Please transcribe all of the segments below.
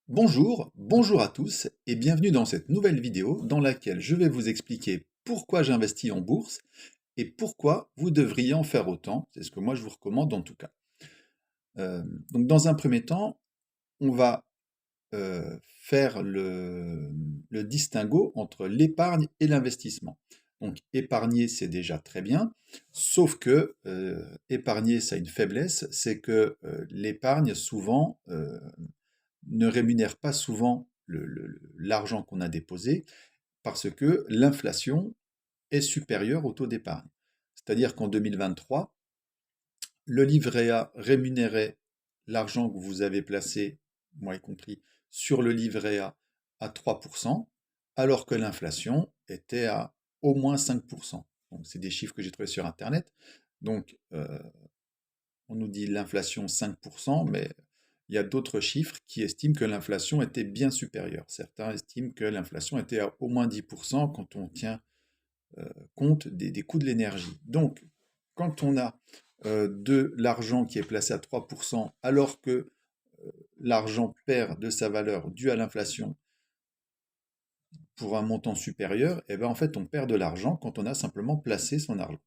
Bonjour à tous et bienvenue dans cette nouvelle vidéo dans laquelle je vais vous expliquer pourquoi j'investis en bourse et pourquoi vous devriez en faire autant. C'est ce que moi je vous recommande en tout cas. Euh, donc dans un premier temps, on va faire le distinguo entre l'épargne et l'investissement. Donc épargner c'est déjà très bien, sauf que épargner ça a une faiblesse, c'est que l'épargne souvent ne rémunère pas souvent l'argent qu'on a déposé parce que l'inflation est supérieure au taux d'épargne. C'est-à-dire qu'en 2023, le livret A rémunérait l'argent que vous avez placé, moi y compris, sur le livret A à 3%, alors que l'inflation était à au moins 5%. Donc, c'est des chiffres que j'ai trouvés sur Internet. Donc, on nous dit l'inflation 5%, mais il y a d'autres chiffres qui estiment que l'inflation était bien supérieure. Certains estiment que l'inflation était à au moins 10% quand on tient compte des coûts de l'énergie. Donc, quand on a de l'argent qui est placé à 3%, alors que l'argent perd de sa valeur due à l'inflation pour un montant supérieur, et ben en fait on perd de l'argent quand on a simplement placé son argent.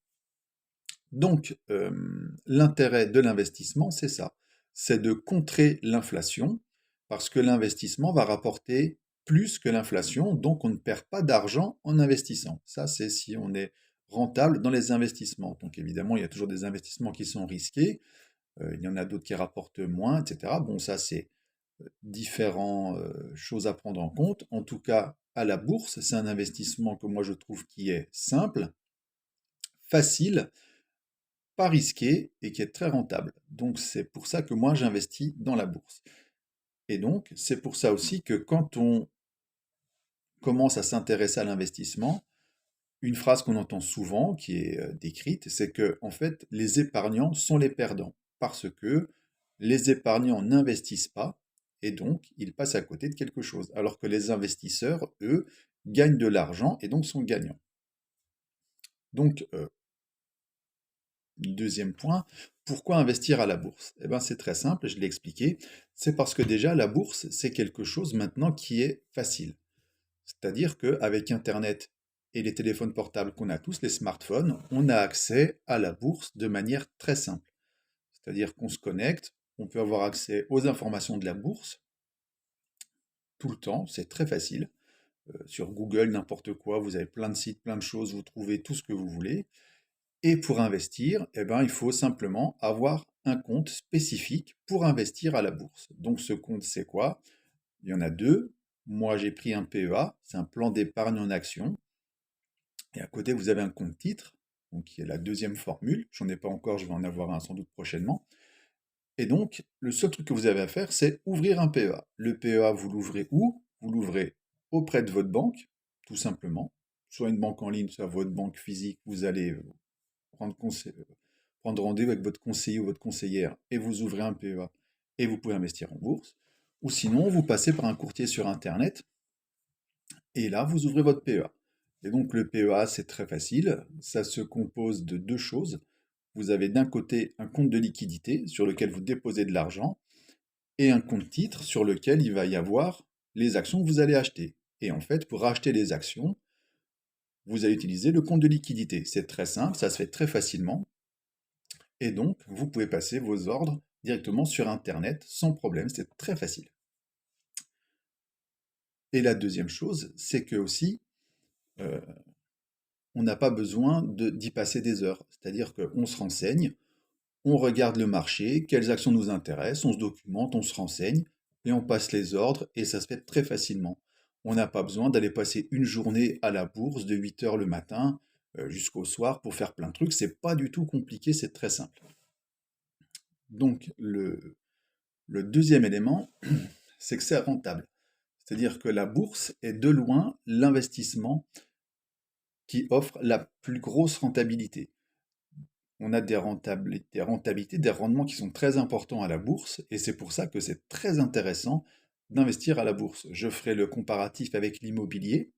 Donc, l'intérêt de l'investissement, c'est ça, c'est de contrer l'inflation, parce que l'investissement va rapporter plus que l'inflation, donc on ne perd pas d'argent en investissant. Ça, c'est si on est rentable dans les investissements. Donc évidemment, il y a toujours des investissements qui sont risqués, il y en a d'autres qui rapportent moins, etc. Bon, ça, c'est différentes choses à prendre en compte. En tout cas, à la bourse, c'est un investissement que moi je trouve qui est simple, facile, pas risqué et qui est très rentable. Donc c'est pour ça que moi j'investis dans la bourse. Et donc c'est pour ça aussi que quand on commence à s'intéresser à l'investissement, une phrase qu'on entend souvent, qui est décrite, c'est que en fait les épargnants sont les perdants parce que les épargnants n'investissent pas et donc ils passent à côté de quelque chose, alors que les investisseurs, eux, gagnent de l'argent et donc sont gagnants. Donc deuxième point, pourquoi investir à la bourse? Eh bien, c'est très simple, je l'ai expliqué. C'est parce que déjà, la bourse, c'est quelque chose maintenant qui est facile. C'est-à-dire qu'avec Internet et les téléphones portables qu'on a tous, les smartphones, on a accès à la bourse de manière très simple. C'est-à-dire qu'on se connecte, on peut avoir accès aux informations de la bourse tout le temps, c'est très facile. Sur Google, n'importe quoi, vous avez plein de sites, plein de choses, vous trouvez tout ce que vous voulez. Et pour investir, eh ben, il faut simplement avoir un compte spécifique pour investir à la bourse. Donc ce compte, c'est quoi? Il y en a deux. Moi, j'ai pris un PEA, c'est un plan d'épargne en action. Et à côté, vous avez un compte titre, donc qui est la deuxième formule. J'en ai pas encore, je vais en avoir un sans doute prochainement. Et donc, le seul truc que vous avez à faire, c'est ouvrir un PEA. Le PEA, vous l'ouvrez où? Vous l'ouvrez auprès de votre banque, tout simplement. Soit une banque en ligne, soit votre banque physique. Vous allez prendre, prendre rendez-vous avec votre conseiller ou votre conseillère et vous ouvrez un PEA et vous pouvez investir en bourse. Ou sinon, vous passez par un courtier sur Internet et là, vous ouvrez votre PEA. Et donc, le PEA, c'est très facile. Ça se compose de deux choses. Vous avez d'un côté un compte de liquidité sur lequel vous déposez de l'argent et un compte titre sur lequel il va y avoir les actions que vous allez acheter. Et en fait, pour acheter les actions, vous allez utiliser le compte de liquidité. C'est très simple, ça se fait très facilement. Et donc, vous pouvez passer vos ordres directement sur Internet sans problème, c'est très facile. Et la deuxième chose, c'est que aussi, euh, on n'a pas besoin d'y passer des heures. C'est-à-dire qu'on se renseigne, on regarde le marché, quelles actions nous intéressent, on se documente, on se renseigne, et on passe les ordres, et ça se fait très facilement. On n'a pas besoin d'aller passer une journée à la bourse de 8 heures le matin jusqu'au soir pour faire plein de trucs. C'est pas du tout compliqué, c'est très simple. Donc, le deuxième élément, c'est que c'est rentable. C'est-à-dire que la bourse est de loin l'investissement qui offre la plus grosse rentabilité. On a des rentabilités, des rendements qui sont très importants à la bourse, et c'est pour ça que c'est très intéressant d'investir à la bourse. Je ferai le comparatif avec l'immobilier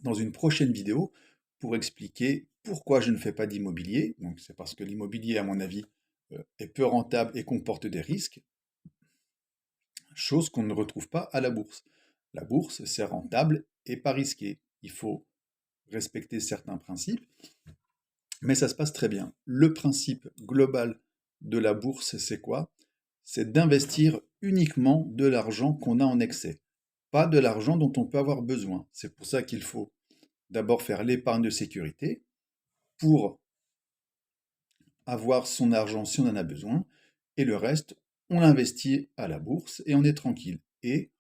dans une prochaine vidéo pour expliquer pourquoi je ne fais pas d'immobilier. Donc c'est parce que l'immobilier, à mon avis, est peu rentable et comporte des risques. chose qu'on ne retrouve pas à la bourse. La bourse, c'est rentable et pas risqué. Il faut respecter certains principes, mais ça se passe très bien. Le principe global de la bourse, c'est quoi? C'est d'investir uniquement de l'argent qu'on a en excès, pas de l'argent dont on peut avoir besoin. C'est pour ça qu'il faut d'abord faire l'épargne de sécurité pour avoir son argent si on en a besoin, et le reste, on l'investit à la bourse et on est tranquille. Et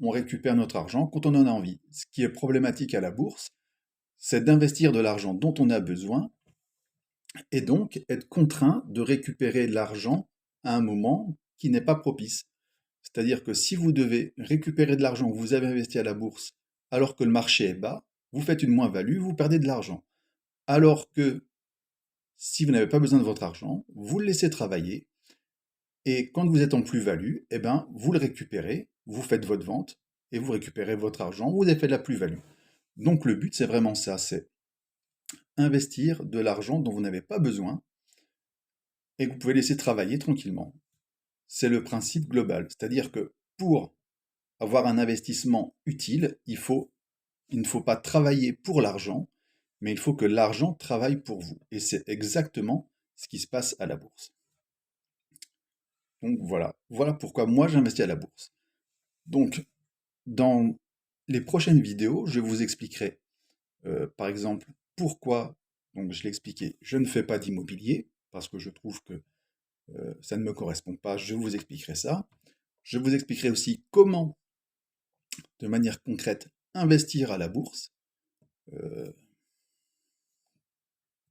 on récupère notre argent quand on en a envie. Ce qui est problématique à la bourse, c'est d'investir de l'argent dont on a besoin et donc être contraint de récupérer de l'argent à un moment qui n'est pas propice. C'est-à-dire que si vous devez récupérer de l'argent que vous avez investi à la bourse alors que le marché est bas, vous faites une moins-value, vous perdez de l'argent. Alors que si vous n'avez pas besoin de votre argent, vous le laissez travailler et quand vous êtes en plus-value, eh ben, vous le récupérez, vous faites votre vente et vous récupérez votre argent, vous avez fait de la plus-value. Donc le but, c'est vraiment ça, c'est investir de l'argent dont vous n'avez pas besoin et que vous pouvez laisser travailler tranquillement. C'est le principe global. C'est-à-dire que pour avoir un investissement utile, il ne faut pas travailler pour l'argent, mais il faut que l'argent travaille pour vous. Et c'est exactement ce qui se passe à la bourse. Donc voilà, voilà pourquoi moi j'investis à la bourse. Donc dans les prochaines vidéos, je vous expliquerai par exemple pourquoi, donc je l'ai expliqué, je ne fais pas d'immobilier parce que je trouve que ça ne me correspond pas, je vous expliquerai ça. Je vous expliquerai aussi comment, de manière concrète, investir à la bourse, euh,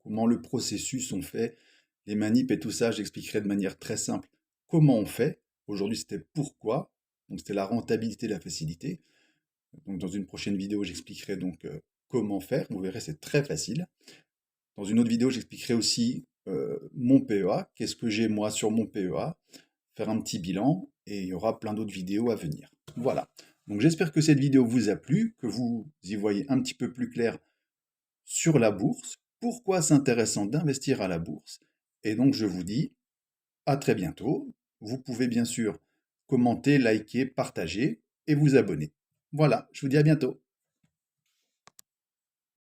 comment le processus on fait, les manips et tout ça, j'expliquerai de manière très simple comment on fait. Aujourd'hui, c'était pourquoi, donc c'était la rentabilité, la facilité. Donc dans une prochaine vidéo, j'expliquerai donc comment faire. Vous verrez, c'est très facile. Dans une autre vidéo, j'expliquerai aussi mon PEA, qu'est-ce que j'ai moi sur mon PEA, faire un petit bilan, et il y aura plein d'autres vidéos à venir. Voilà. Donc j'espère que cette vidéo vous a plu, que vous y voyez un petit peu plus clair sur la bourse, pourquoi c'est intéressant d'investir à la bourse. Et donc je vous dis à très bientôt. Vous pouvez bien sûr commenter, liker, partager et vous abonner. Voilà, je vous dis à bientôt.